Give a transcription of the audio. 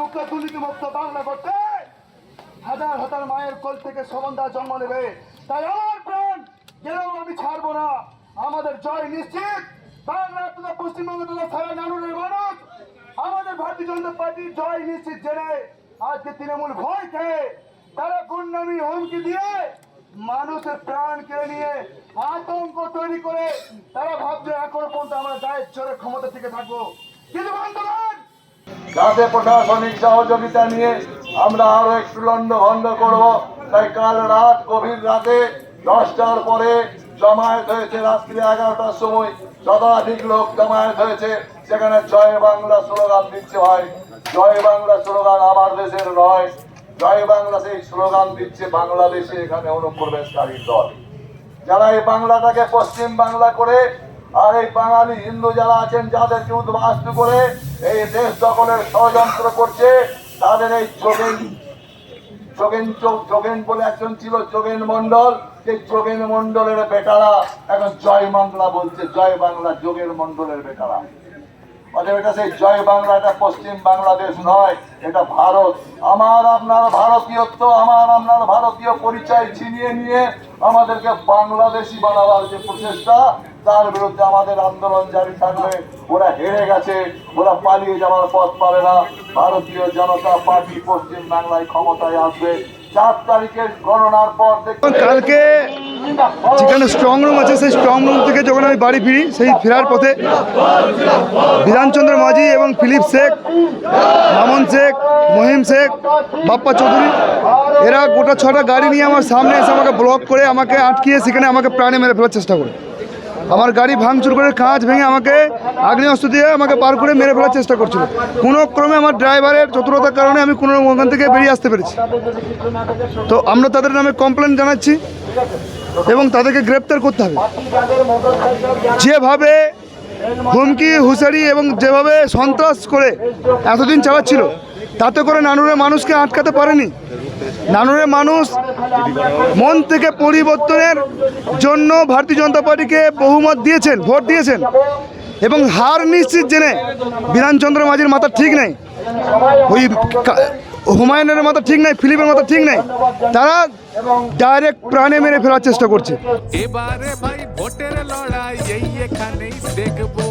মুক্ত দুর্নীতিমুক্ত বাংলা করতে হাজার হাজার মায়ের কোল থেকে সবন্দা জন্ম নেবে। তাই আমার প্রাণ গেলেও আমি ছাড়বো না। আমাদের জয় নিশ্চিত। বাংলা তথা পশ্চিমবঙ্গ তথা সারা নানুরের মানুষ আমাদের ভারতীয় জনতা পার্টির জয় নিশ্চিত জেনে আজকে তৃণমূল ভয় খেয়ে তারা গুন্ডামি হুমকি দিয়ে মানুষের প্রাণ কেড়ে নিয়ে আতঙ্ক তৈরি করে তারা ভাবছে এখনো পর্যন্ত আমরা গায়ের জোরে ক্ষমতা থেকে থাকবো। কিন্তু বন্ধুগণ, যাতে প্রশাসনিক সহযোগিতা নিয়ে আমরা আরো একটু লন্ডভন্ড করব, তাই কাল রাত গভীর রাতে 10টার পরে জমায়েত হয়েছে। রাত্রি 11টার সময় শতাধিক লোক জমায়েত হয়েছে। সেখানে জয় বাংলা স্লোগান দিচ্ছে। ভাই, জয় বাংলা স্লোগান আমার দেশের নয়, জয় বাংলা সেই স্লোগান দিচ্ছে বাংলাদেশে এখানে অনুপ্রবেশকারীর দল, যারা এই বাংলাটাকে পশ্চিম বাংলা করে আর এই বাঙালি হিন্দু যারা আছেন যাদেরকে উদ্বাস্তু করে এই দেশ দখলের ষড়যন্ত্র করছে। তাদের এই যোগেন বলে একজন ছিল, যোগেন মন্ডল, সেই যোগেন মন্ডলের বেটারা এখন জয় বাংলা বলছে। জয় বাংলা যোগেন মন্ডলের বেটারা। অতএব এটা সেই জয় বাংলা, এটা পশ্চিম বাংলাদেশ নয়, এটা ভারত। আমার আপনার ভারতীয়ত্ব, আমার আপনার ভারতীয় পরিচয় ছিনিয়ে নিয়ে আমাদেরকে বাংলাদেশি বানাবার যে প্রচেষ্টা, তার বিরুদ্ধে আমাদের আন্দোলন জারি থাকবে। ওরা হেরে গেছে, ওরা পালিয়ে যাওয়ার পথ পাবে না। ভারতীয় জনতা পার্টি পশ্চিম বাংলায় ক্ষমতায় আসবে 4 তারিখের গণনার পর। কালকে যেখানে স্ট্রং রুম আছে সেই স্ট্রং রুম থেকে যখন আমি বাড়ি ফিরি, সেই ফেরার পথে বিধানচন্দ্র মাঝি এবং ফিলিপ শেখ, মামুন শেখ, মহিম শেখ, বাপ্পা চৌধুরী এরা গোটা 6টা গাড়ি নিয়ে আমার সামনে এসে আমাকে ব্লক করে আমাকে আটকিয়ে সেখানে আমাকে প্রাণে মেরে ফেলার চেষ্টা করে। আমার গাড়ি ভাঙচুর করে কাঁচ ভেঙে আমাকে আগ্নেয়াস্ত্র দিয়ে আমাকে পার করে মেরে ফেলার চেষ্টা করছিল। কোনো ক্রমে আমার ড্রাইভারের চতুরতার কারণে আমি কোনো ওখান থেকে বেরিয়ে আসতে পেরেছি। তো আমরা তাদের নামে কমপ্লেন জানাচ্ছি এবং তাদেরকে গ্রেপ্তার করতে হবে। যেভাবে হুমকি হুঁশিয়ারি এবং যেভাবে সন্ত্রাস করে এতদিন চালাচ্ছিল, তাতে করে নানুরের মানুষকে আটকাতে পারেনি। নানুরের মানুষ মন থেকে পরিবর্তনের জন্য ভারতীয় জনতা পার্টিকে বহুমত দিয়েছেন, ভোট দিয়েছেন এবং হার নিশ্চিত জেনে বিধানচন্দ্র মাঝির মাথা ঠিক নেই, ওই হুমায়ুনের মাথা ঠিক নাই, ফিলিপের মাথা ঠিক নাই, তারা ডাইরেক্ট প্রাণে মেরে ফেলার চেষ্টা করছে। এবারে ভাই ভোটের লড়াই এই এখানেই দেখবো।